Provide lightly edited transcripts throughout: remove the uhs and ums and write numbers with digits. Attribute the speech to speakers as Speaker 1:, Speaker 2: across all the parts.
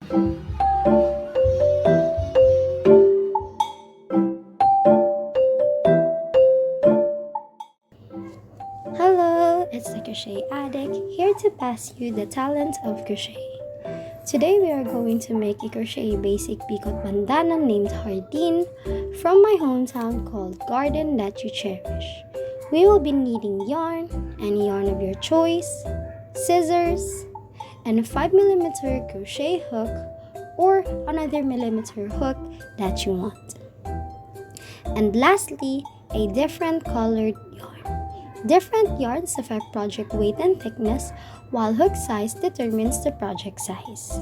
Speaker 1: Hello, it's the Crochet Addict, here to pass you the talent of crochet. Today we are going to make a crochet basic PICOT bandana named HARDIN from my hometown called Garden That You Cherish. We will be needing yarn, any yarn of your choice, scissors, and a 5mm crochet hook or another millimeter hook that you want. And lastly, a different colored yarn. Different yarns affect project weight and thickness, while hook size determines the project size.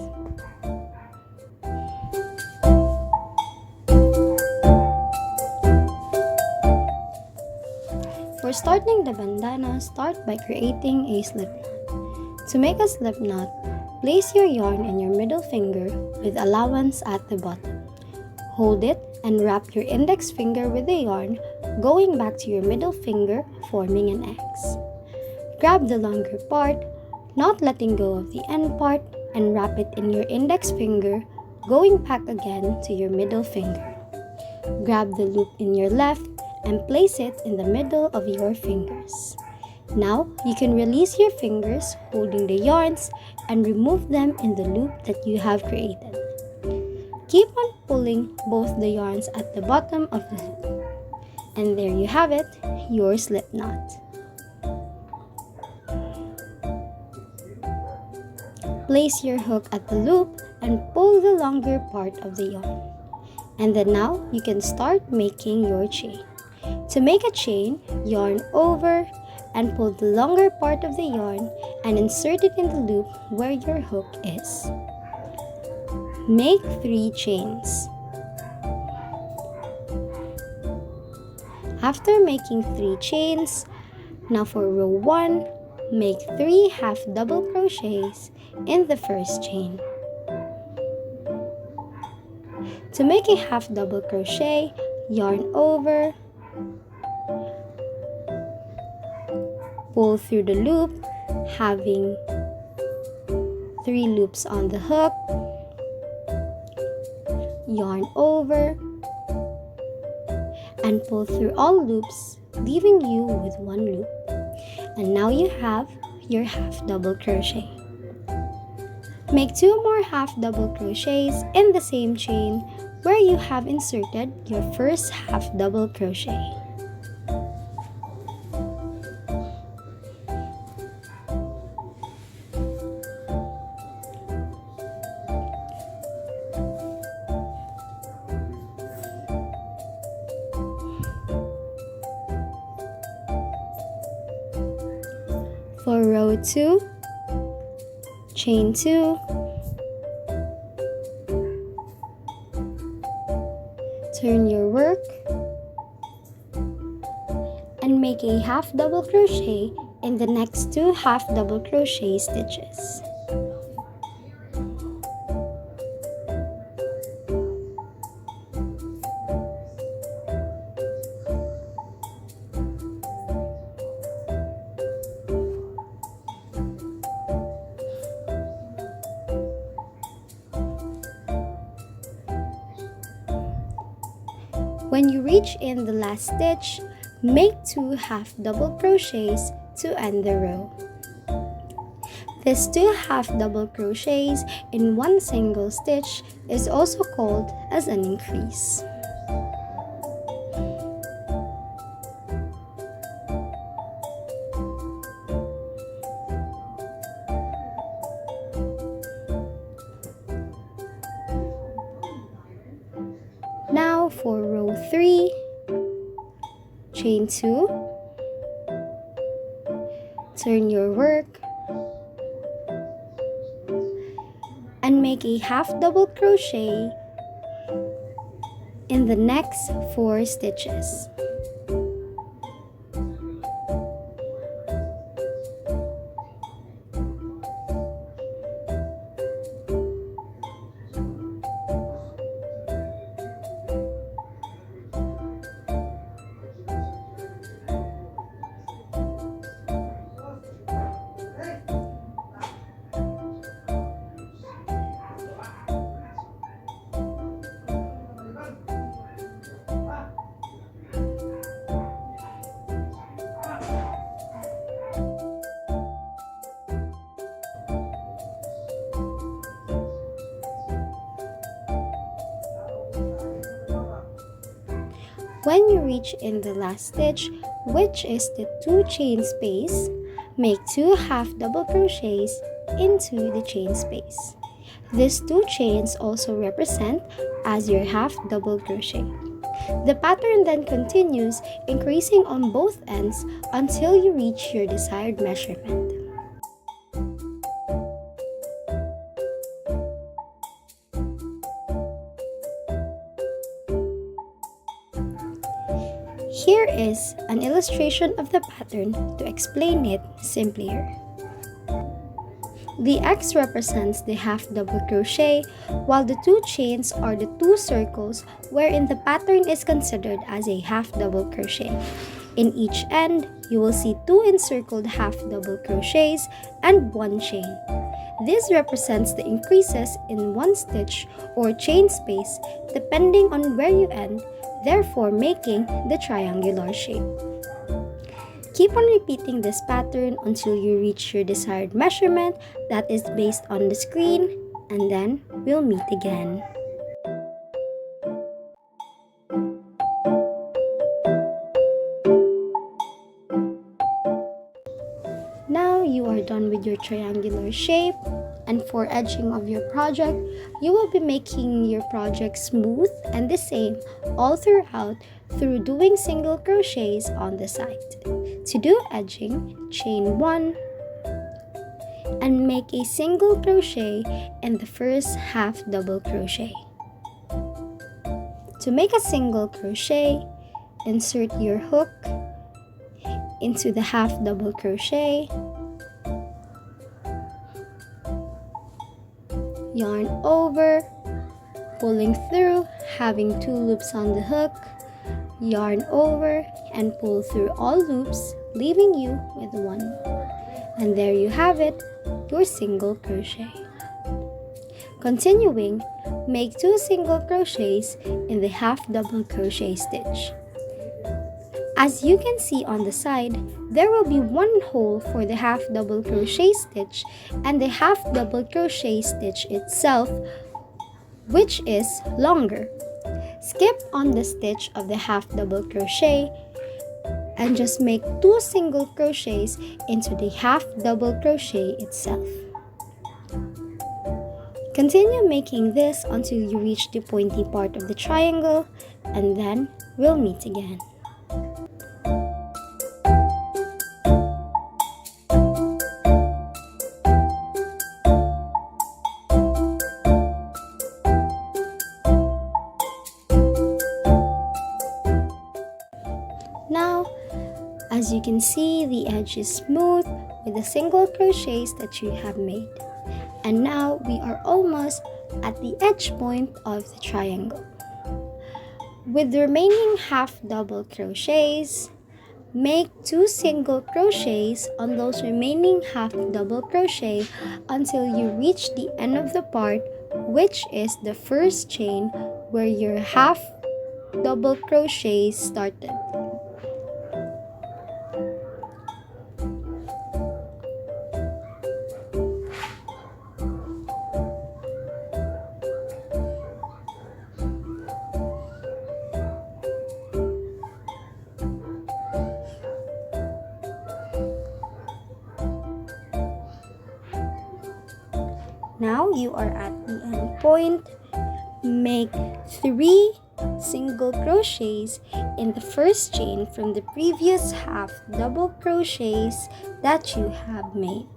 Speaker 1: For starting the bandana, start by creating a slip knot. To make a slip knot, place your yarn in your middle finger with allowance at the bottom. Hold it and wrap your index finger with the yarn, going back to your middle finger, forming an X. Grab the longer part, not letting go of the end part, and wrap it in your index finger, going back again to your middle finger. Grab the loop in your left and place it in the middle of your fingers. Now, you can release your fingers holding the yarns and remove them in the loop that you have created. Keep on pulling both the yarns at the bottom of the loop. And there you have it, your slip knot. Place your hook at the loop and pull the longer part of the yarn. And then now, you can start making your chain. To make a chain, yarn over and pull the longer part of the yarn and insert it in the loop where your hook is. Make 3 chains. After making 3 chains, now for row 1, make 3 half double crochets in the first chain. To make a half double crochet, yarn over, pull through the loop, having 3 loops on the hook, yarn over, and pull through all loops, leaving you with 1 loop. And now you have your half double crochet. Make 2 more half double crochets in the same chain where you have inserted your first half double crochet. For row 2, chain 2, turn your work, and make a half double crochet in the next 2 half double crochet stitches. When you reach in the last stitch, make 2 half double crochets to end the row. This 2 half double crochets in 1 single stitch is also called as an increase. Now for row 3, chain 2, turn your work, and make a half double crochet in the next 4 stitches. When you reach in the last stitch, which is the 2 chain space, make 2 half double crochets into the chain space. These 2 chains also represent as your half double crochet. The pattern then continues, increasing on both ends until you reach your desired measurement. Here is an illustration of the pattern to explain it simpler. The X represents the half double crochet, while the 2 chains are the 2 circles wherein the pattern is considered as a half double crochet. In each end, you will see 2 encircled half double crochets and 1 chain. This represents the increases in 1 stitch or chain space depending on where you end, therefore making the triangular shape. Keep on repeating this pattern until you reach your desired measurement that is based on the screen, and then we'll meet again. Now you are done with your triangular shape, and for edging of your project, you will be making your project smooth and the same all throughout through doing single crochets on the side. To do edging, chain 1 and make a single crochet in the first half double crochet. To make a single crochet, insert your hook into the half double crochet, yarn over, pulling through, having 2 loops on the hook, yarn over and pull through all loops, leaving you with 1. And there you have it, your single crochet. Continuing, make 2 single crochets in the half double crochet stitch. As you can see on the side, there will be 1 hole for the half double crochet stitch and the half double crochet stitch itself, which is longer. Skip on the stitch of the half double crochet and just make 2 single crochets into the half double crochet itself. Continue making this until you reach the pointy part of the triangle, and then we'll meet again. Now, as you can see, the edge is smooth with the single crochets that you have made. And now we are almost at the edge point of the triangle. With the remaining half double crochets, make 2 single crochets on those remaining half double crochet until you reach the end of the part, which is the first chain where your half double crochet started. Now you are at the end point. Make 3 single crochets in the first chain from the previous half double crochets that you have made.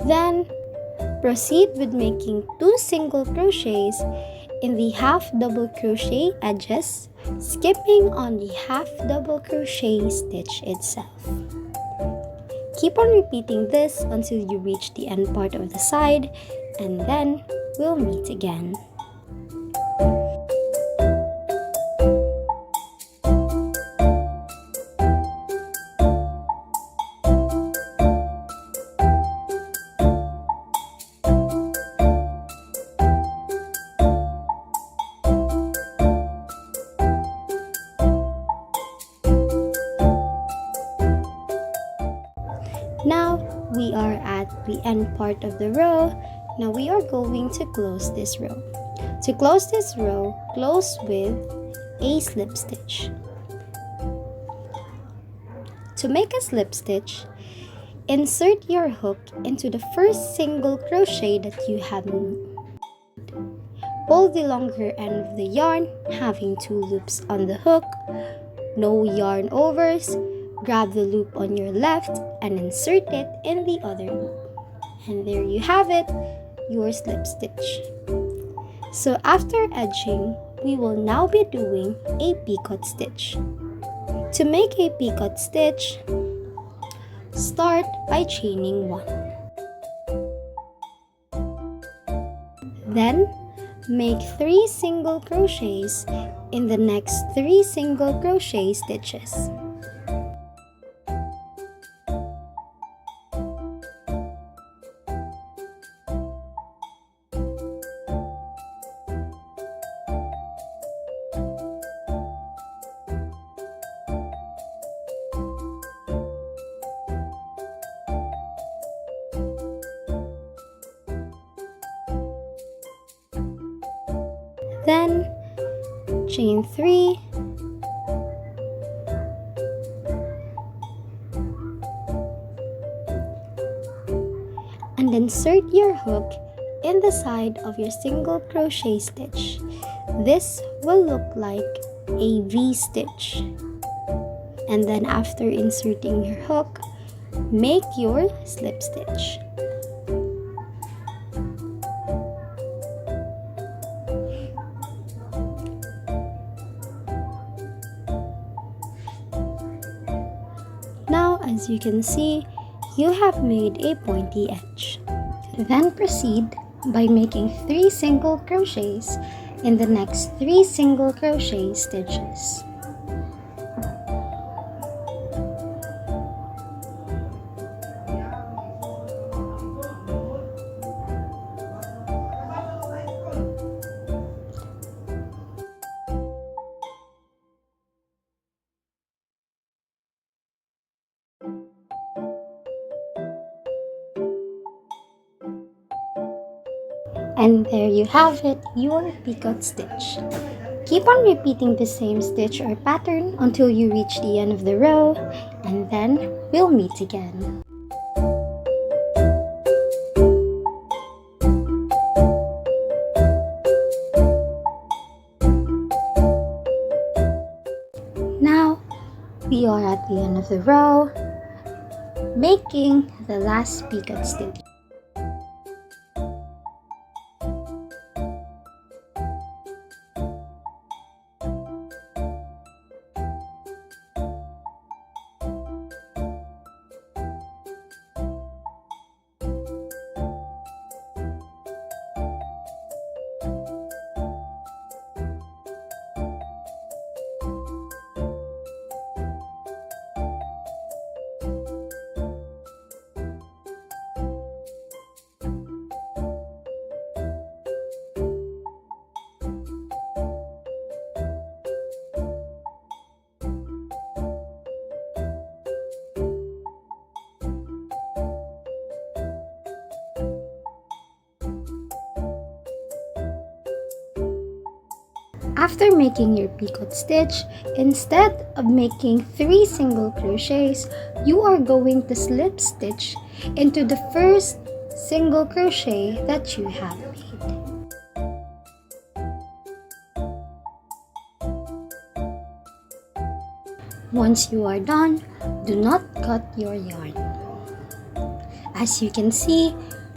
Speaker 1: Then, proceed with making 2 single crochets in the half double crochet edges, skipping on the half double crochet stitch itself. Keep on repeating this until you reach the end part of the side, and then we'll meet again. the end part of the row. Now we are going to close this row. To close this row, close with a slip stitch. To make a slip stitch, insert your hook into the first single crochet that you have made. Pull the longer end of the yarn, having 2 loops on the hook. No yarn overs. Grab the loop on your left and insert it in the other loop. And there you have it, your slip stitch. So after edging, we will now be doing a picot stitch. To make a picot stitch, start by chaining 1. Then, make 3 single crochets in the next 3 single crochet stitches. Then, chain 3, and insert your hook in the side of your single crochet stitch. This will look like a V stitch. And then after inserting your hook, make your slip stitch. Now, as you can see, you have made a pointy edge. Then proceed by making 3 single crochets in the next 3 single crochet stitches. And there you have it, your picot stitch. Keep on repeating the same stitch or pattern until you reach the end of the row, and then we'll meet again. Now, we are at the end of the row, making the last picot stitch. After making your picot stitch, instead of making 3 single crochets, you are going to slip stitch into the first single crochet that you have made. Once you are done, do not cut your yarn. As you can see,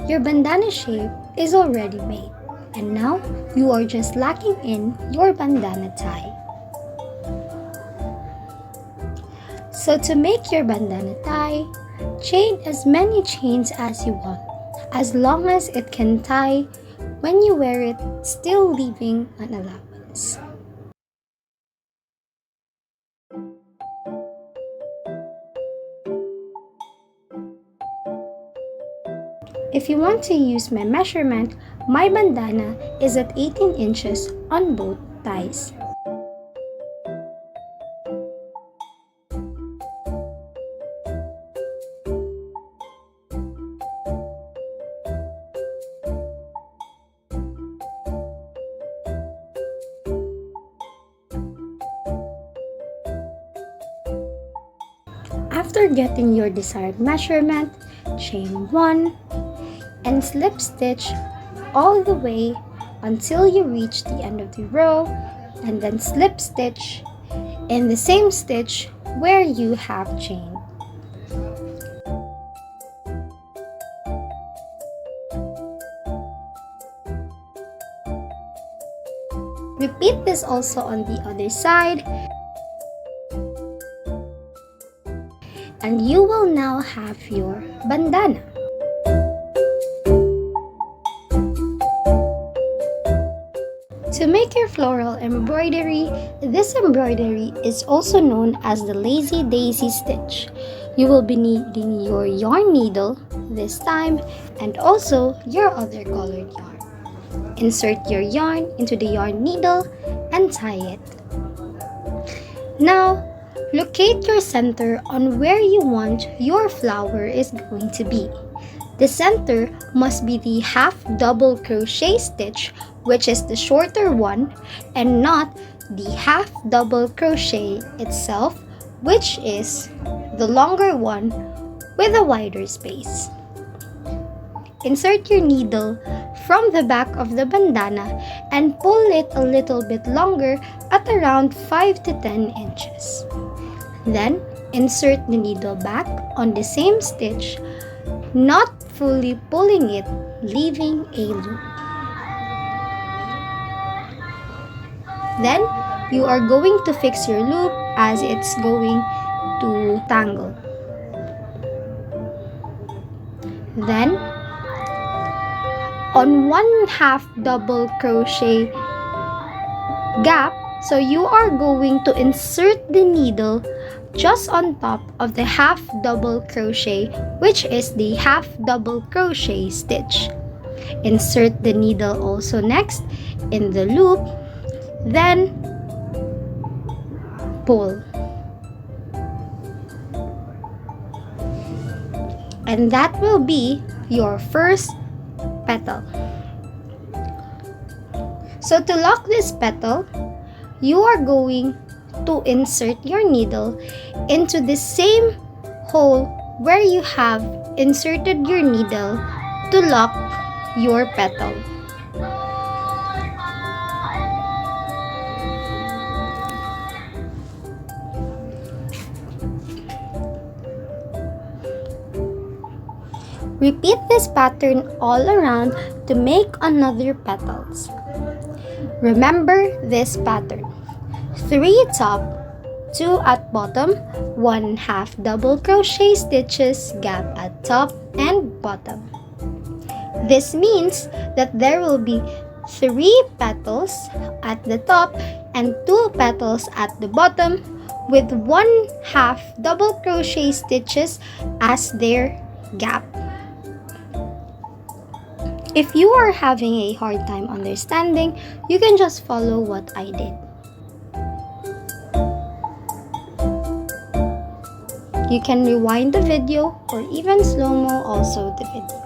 Speaker 1: your bandana shape is already made. And now, you are just locking in your bandana tie. So to make your bandana tie, chain as many chains as you want, as long as it can tie when you wear it, still leaving an allowance. If you want to use my measurement, my bandana is at 18 inches on both ties. After getting your desired measurement, chain 1 and slip stitch all the way until you reach the end of the row, and then slip stitch in the same stitch where you have chained. Repeat this also on the other side, and you will now have your bandana. To make your floral embroidery, this embroidery is also known as the lazy daisy stitch. You will be needing your yarn needle this time and also your other colored yarn. Insert your yarn into the yarn needle and tie it. Now, locate your center on where you want your flower is going to be. The center must be the half double crochet stitch, which is the shorter one, and not the half double crochet itself, which is the longer one with a wider space. Insert your needle from the back of the bandana and pull it a little bit longer at around 5 to 10 inches. Then, insert the needle back on the same stitch, not fully pulling it, leaving a loop. Then, you are going to fix your loop as it's going to tangle. Then, on 1/2 double crochet gap, so you are going to insert the needle just on top of the half double crochet, which is the half double crochet stitch. Insert the needle also next in the loop, then pull. And that will be your first petal. So to lock this petal, you are going to insert your needle into the same hole where you have inserted your needle to lock your petal. Repeat this pattern all around to make another petals. Remember this pattern: 3 top, 2 at bottom, 1/2 double crochet stitches, gap at top and bottom. This means that there will be 3 petals at the top and 2 petals at the bottom with 1/2 double crochet stitches as their gap. If you are having a hard time understanding, you can just follow what I did. You can rewind the video or even slow-mo also the video.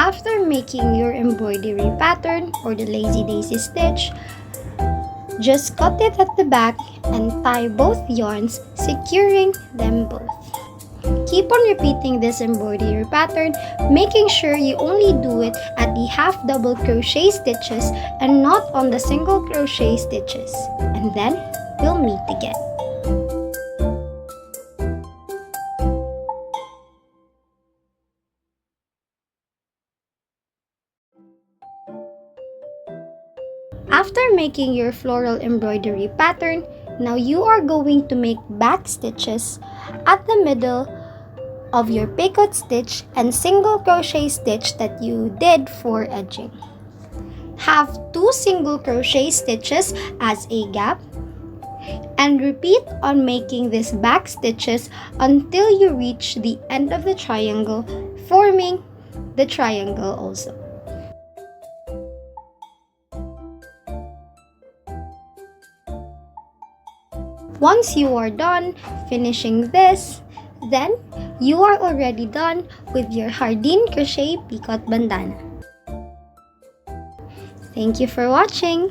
Speaker 1: After making your embroidery pattern or the lazy daisy stitch, just cut it at the back and tie both yarns, securing them both. Keep on repeating this embroidery pattern, making sure you only do it at the half double crochet stitches and not on the single crochet stitches. And then we'll meet again. After making your floral embroidery pattern, now you are going to make back stitches at the middle of your picot stitch and single crochet stitch that you did for edging. Have 2 single crochet stitches as a gap and repeat on making these back stitches until you reach the end of the triangle, forming the triangle also. Once you are done finishing this, then you are already done with your HARDIN crochet PICOT bandana. Thank you for watching!